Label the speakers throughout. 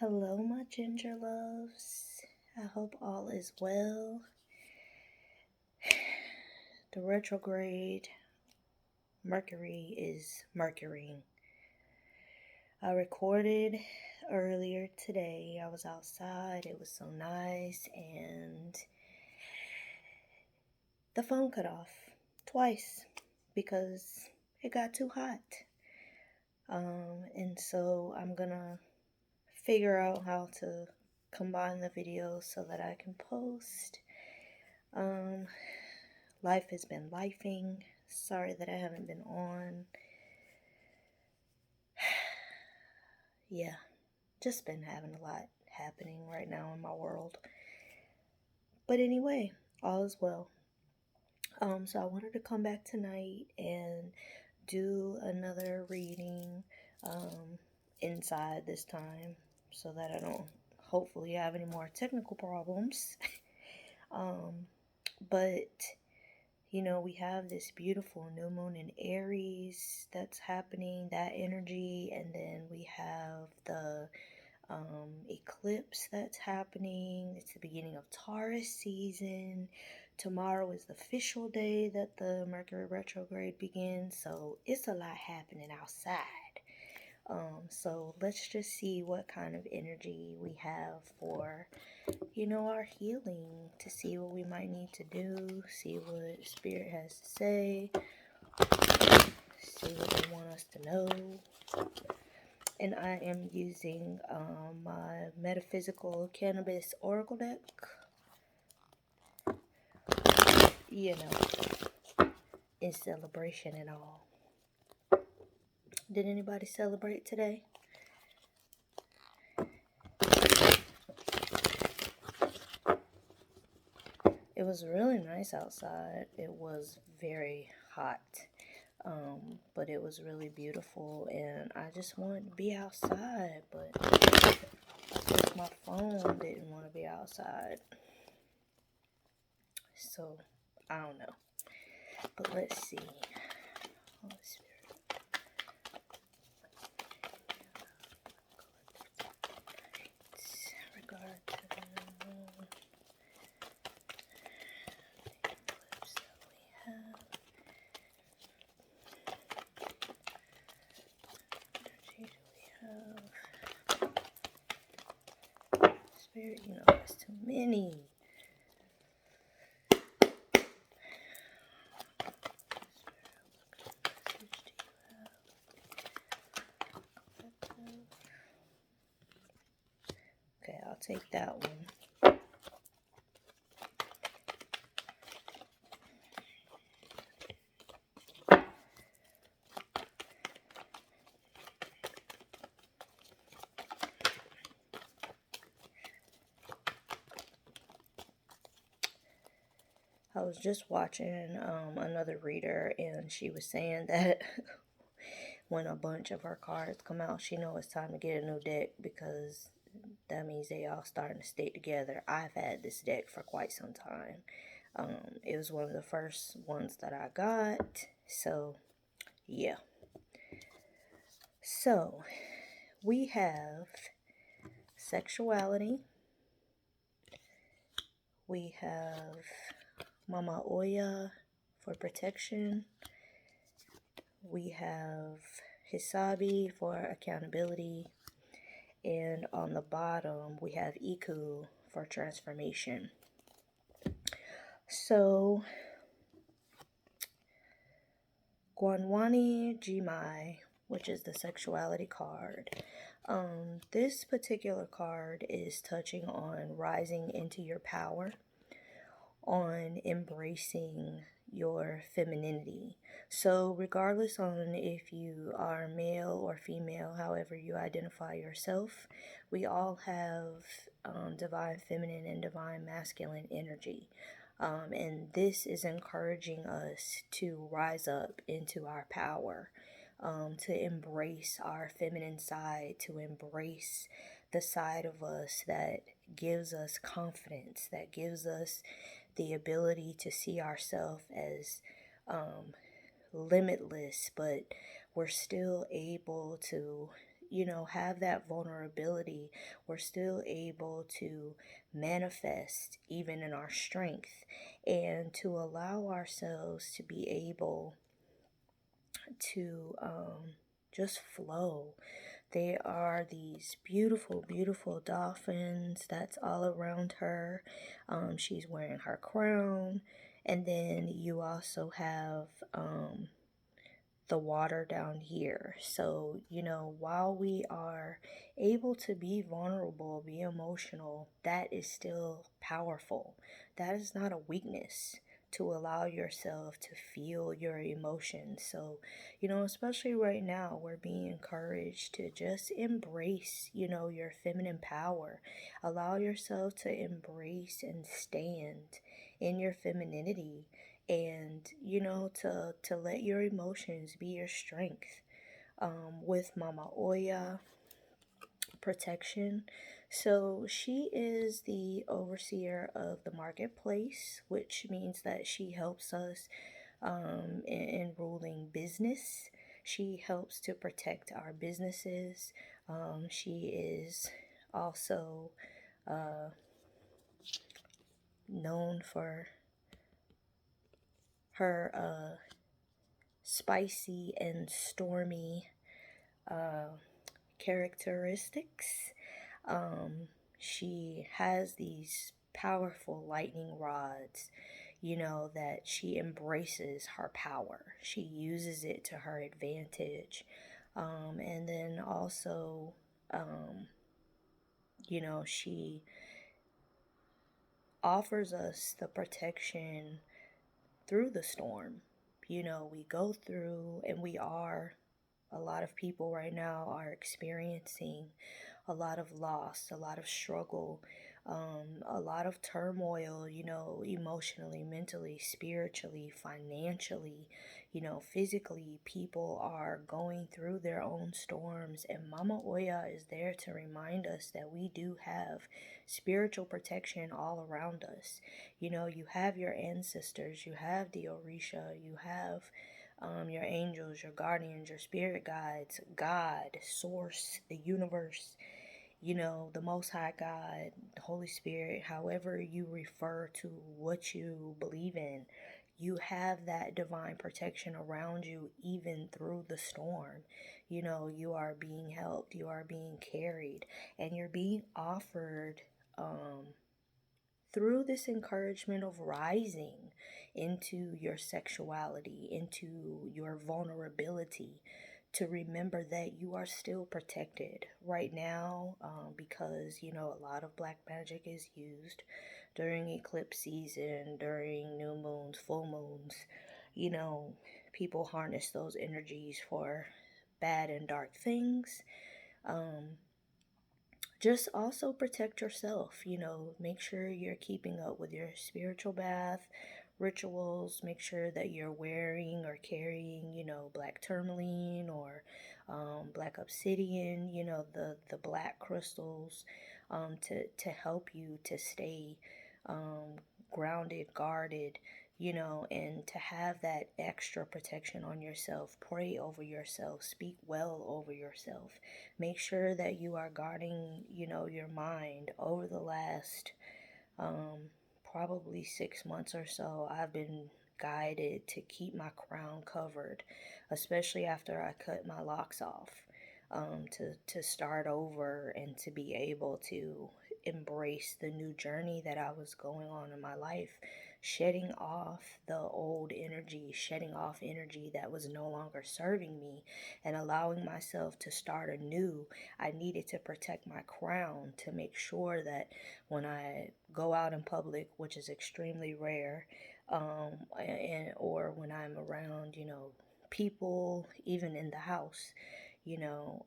Speaker 1: Hello, my ginger loves. I hope all is well. The retrograde Mercury is Mercury. I recorded earlier today. I was outside. It was so nice, and the phone cut off twice because it got too hot. And so I'm gonna figure out how to combine the videos so that I can post. Life has been lifing. Sorry that I haven't been on. Yeah, just been having a lot happening right now in my world. But anyway, all is well. So I wanted to come back tonight and do another reading inside this time so that I don't hopefully have any more technical problems. But we have this beautiful new moon in Aries that's happening, that energy, and then we have the eclipse that's happening. It's the beginning of Taurus season. Tomorrow is the official day that the Mercury retrograde begins, so it's a lot happening outside. So let's just see what kind of energy we have for our healing, to see what we might need to do, see what Spirit has to say, see what they want us to know. And I am using my Metaphysical Cannabis Oracle deck. In celebration and all. Did anybody celebrate today? It was really nice outside. It was very hot, but it was really beautiful, and I just wanted to be outside, but I guess my phone didn't want to be outside. So, I don't know. But let's see. Holy Spirit. Regard to the eclipse that we have. Energy do we have? Spirit, that's too many. Okay, I'll take that one. I was just watching another reader, and she was saying that when a bunch of her cards come out, she knows it's time to get a new deck, because that means they all starting to stay together. I've had this deck for quite some time. It was one of the first ones that I got. So, yeah. So, we have sexuality. We have Mama Oya for protection. We have Hisabi for accountability. And on the bottom, we have Iku for transformation. So, Guanwani Jimai, which is the sexuality card. This particular card is touching on rising into your power, on embracing your femininity. So regardless on if you are male or female, however you identify yourself, we all have divine feminine and divine masculine energy. And this is encouraging us to rise up into our power, to embrace our feminine side, to embrace the side of us that gives us confidence, that gives us the ability to see ourselves as limitless, but we're still able to, have that vulnerability, we're still able to manifest even in our strength, and to allow ourselves to be able to just flow. There are these beautiful, beautiful dolphins that's all around her. She's wearing her crown. And then you also have the water down here. So, while we are able to be vulnerable, be emotional, that is still powerful. That is not a weakness to allow yourself to feel your emotions. So, especially right now, we're being encouraged to just embrace, your feminine power. Allow yourself to embrace and stand in your femininity, and to let your emotions be your strength. With Mama Oya protection, so she is the overseer of the marketplace, which means that she helps us in ruling business. She helps to protect our businesses. She is also known for her spicy and stormy characteristics. She has these powerful lightning rods, that she embraces her power. She uses it to her advantage. And then also, she offers us the protection through the storm. We go through, and a lot of people right now are experiencing a lot of loss, a lot of struggle, a lot of turmoil, emotionally, mentally, spiritually, financially, physically. People are going through their own storms, and Mama Oya is there to remind us that we do have spiritual protection all around us. You have your ancestors, you have the Orisha, you have your angels, your guardians, your spirit guides, God, Source, the universe, the Most High God, the Holy Spirit, however you refer to what you believe in. You have that divine protection around you even through the storm. You are being helped, you are being carried, and you're being offered through this encouragement of rising into your sexuality, into your vulnerability, to remember that you are still protected right now, because a lot of black magic is used during eclipse season, during new moons, full moons. People harness those energies for bad and dark things. Just also protect yourself. Make sure you're keeping up with your spiritual bath rituals. Make sure that you're wearing or carrying, black tourmaline or black obsidian, the black crystals, to help you to stay um, grounded, guarded, and to have that extra protection on yourself. Pray over yourself, speak well over yourself. Make sure that you are guarding, your mind. Over the last probably 6 months or so, I've been guided to keep my crown covered, especially after I cut my locks off, to start over and to be able to embrace the new journey that I was going on in my life, shedding off the old energy, shedding off energy that was no longer serving me, and allowing myself to start anew. I needed to protect my crown to make sure that when I go out in public, which is extremely rare, or when I'm around, people, even in the house,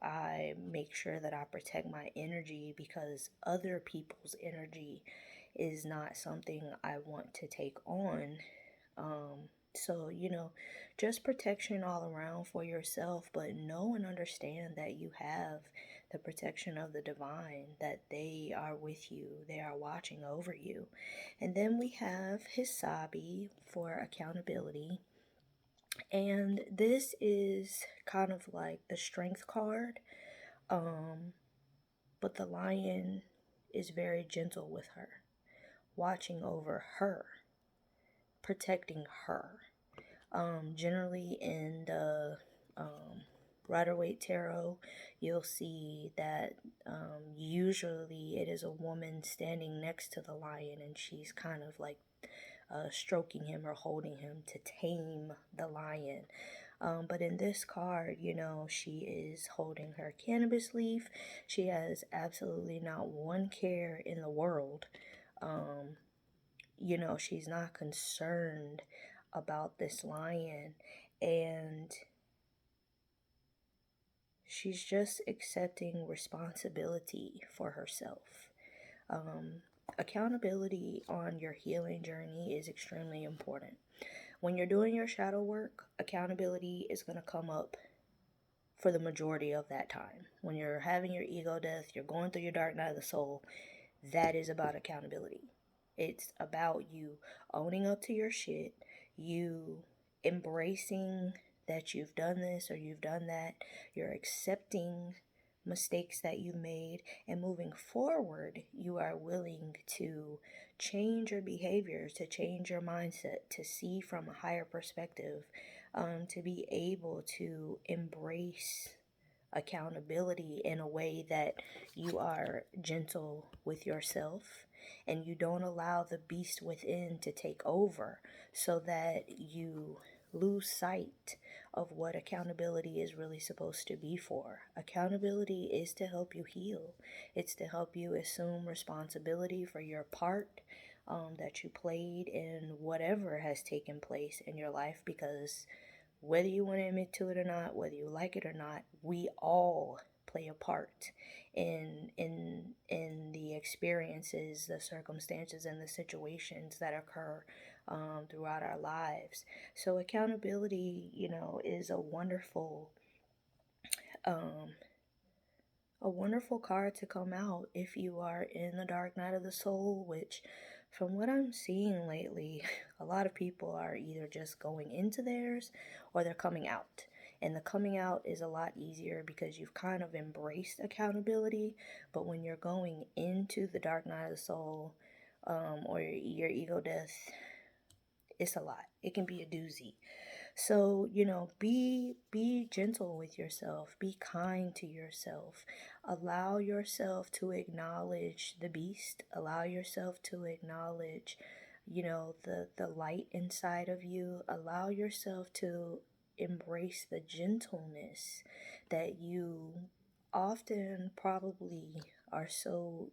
Speaker 1: I make sure that I protect my energy, because other people's energy is not something I want to take on. So, just protection all around for yourself, but know and understand that you have the protection of the divine, that they are with you, they are watching over you. And then we have Hisabi for accountability. And this is kind of like the strength card. But the lion is very gentle with her, watching over her, protecting her. Generally in the Rider-Waite Tarot, you'll see that usually it is a woman standing next to the lion, and she's kind of like stroking him or holding him to tame the lion. But in this card, she is holding her cannabis leaf. She has absolutely not one care in the world. She's not concerned about this lion, and she's just accepting responsibility for herself. Accountability on your healing journey is extremely important. When you're doing your shadow work, accountability is going to come up for the majority of that time. When you're having your ego death, you're going through your dark night of the soul, that is about accountability. It's about you owning up to your shit, you embracing that you've done this or you've done that, you're accepting mistakes that you made, and moving forward, you are willing to change your behaviors, to change your mindset, to see from a higher perspective, to be able to embrace accountability in a way that you are gentle with yourself and you don't allow the beast within to take over, so that you lose sight of what accountability is really supposed to be for. Accountability is to help you heal. It's to help you assume responsibility for your part that you played in whatever has taken place in your life, because whether you want to admit to it or not, whether you like it or not, we all play a part in the experiences, the circumstances, and the situations that occur throughout our lives. So accountability, is um, a wonderful card to come out if you are in the dark night of the soul, which from what I'm seeing lately, a lot of people are either just going into theirs or they're coming out. And the coming out is a lot easier because you've kind of embraced accountability. But when you're going into the dark night of the soul, or your ego death, it's a lot. It can be a doozy. So, be gentle with yourself. Be kind to yourself. Allow yourself to acknowledge the beast. Allow yourself to acknowledge, the light inside of you. Allow yourself to embrace the gentleness that you often probably are so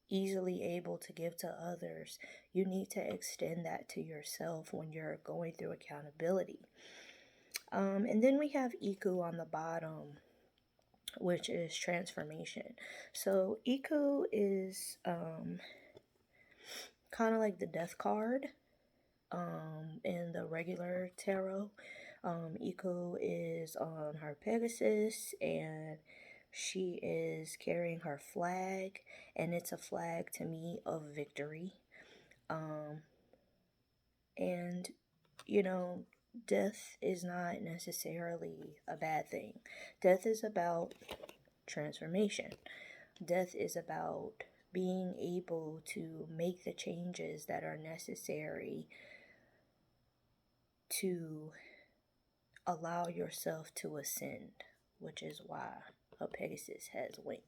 Speaker 1: easily able to give to others. You need to extend that to yourself when you're going through accountability. And then we have Iku on the bottom, which is transformation. So Iku is kind of like the death card in the regular tarot. Iku is on her Pegasus, and she is carrying her flag, and it's a flag to me of victory. And death is not necessarily a bad thing. Death is about transformation. Death is about being able to make the changes that are necessary to allow yourself to ascend, which is why a Pegasus has wings.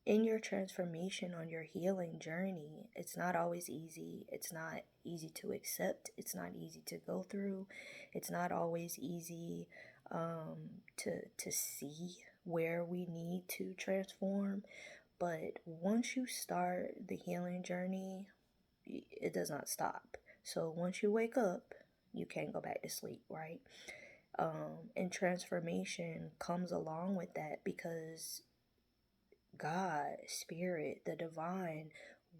Speaker 1: In your transformation, on your healing journey, it's not always easy. It's not easy to accept. It's not easy to go through. It's not always easy to see where we need to transform. But once you start the healing journey, it does not stop. So once you wake up, you can't go back to sleep, right? And transformation comes along with that because God, Spirit, the divine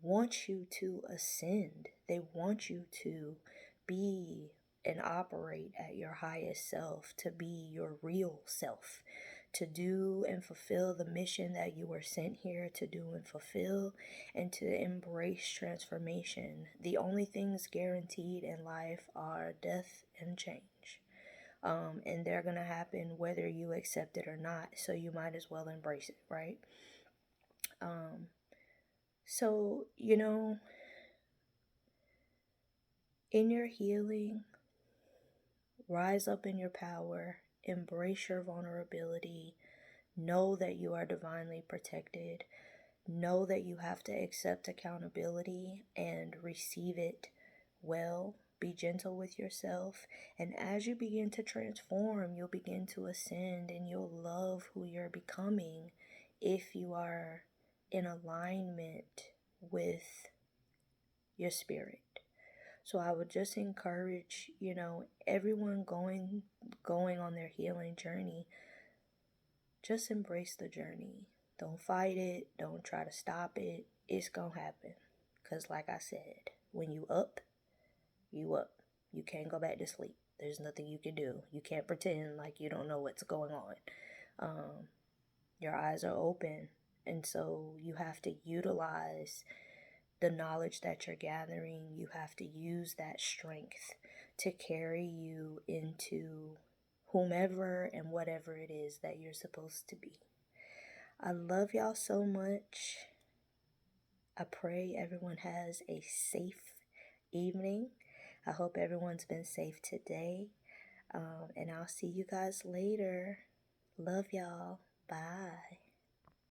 Speaker 1: wants you to ascend. They want you to be and operate at your highest self, to be your real self, to do and fulfill the mission that you were sent here to do and fulfill, and to embrace transformation. The only things guaranteed in life are death and change. And they're going to happen whether you accept it or not. So you might as well embrace it, right? Um, so, in your healing, rise up in your power, embrace your vulnerability, know that you are divinely protected, know that you have to accept accountability and receive it well. Be gentle with yourself. And as you begin to transform, you'll begin to ascend and you'll love who you're becoming if you are in alignment with your spirit. So I would just encourage, everyone going on their healing journey, just embrace the journey. Don't fight it. Don't try to stop it. It's going to happen. Because like I said, when you up, you up. You can't go back to sleep. There's nothing you can do. You can't pretend like you don't know what's going on. Your eyes are open. And so you have to utilize the knowledge that you're gathering. You have to use that strength to carry you into whomever and whatever it is that you're supposed to be. I love y'all so much. I pray everyone has a safe evening. I hope everyone's been safe today. And I'll see you guys later. Love y'all. Bye.